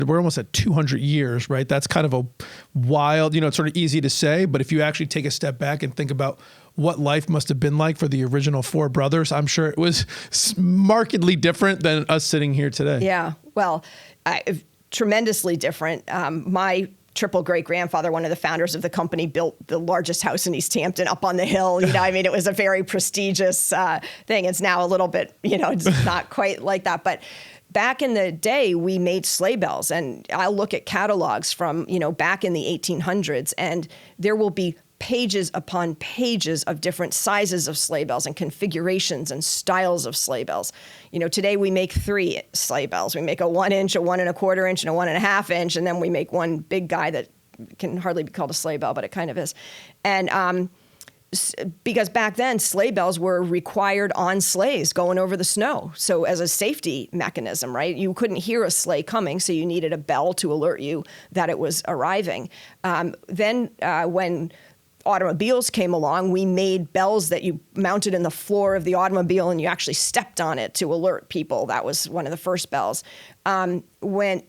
we're almost at 200 years, right? That's kind of a wild, it's sort of easy to say, but if you actually take a step back and think about what life must have been like for the original four brothers, I'm sure it was markedly different than us sitting here today. Yeah, well, tremendously different. My triple great grandfather, one of the founders of the company, built the largest house in East Hampton up on the hill. It was a very prestigious thing. It's now a little bit, it's not quite like that. But back in the day, we made sleigh bells, and I'll look at catalogs from, back in the 1800s, and there will be pages upon pages of different sizes of sleigh bells and configurations and styles of sleigh bells. Today we make 3 sleigh bells. We make a 1 inch, a 1 1/4 inch, and a 1 1/2 inch, and then we make one big guy that can hardly be called a sleigh bell, but it kind of is. And because back then sleigh bells were required on sleighs going over the snow. So as a safety mechanism, right? You couldn't hear a sleigh coming, so you needed a bell to alert you that it was arriving. Then when automobiles came along, we made bells that you mounted in the floor of the automobile and you actually stepped on it to alert people. That was one of the first bells. When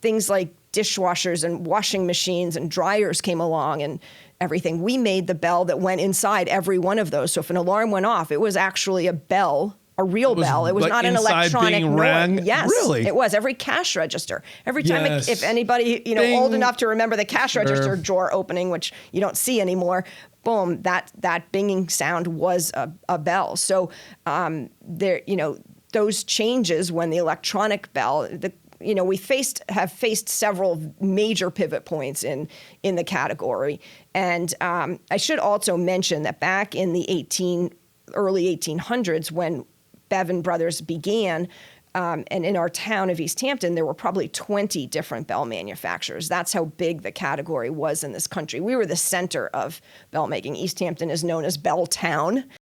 things like dishwashers and washing machines and dryers came along and everything, we made the bell that went inside every one of those. So if an alarm went off, it was actually a bell, a real bell. It was not an electronic noise. Yes, really? It was. Every cash register. Every time, Yes. if anybody, Ding. old enough to remember the cash register drawer opening, which you don't see anymore, boom, that binging sound was a bell. So those changes when the electronic bell, we have faced several major pivot points in the category. And I should also mention that back in the early 1800s, when Bevin Brothers began, and in our town of East Hampton, there were probably 20 different bell manufacturers. That's how big the category was in this country. We were the center of bell making. East Hampton is known as Bell Town.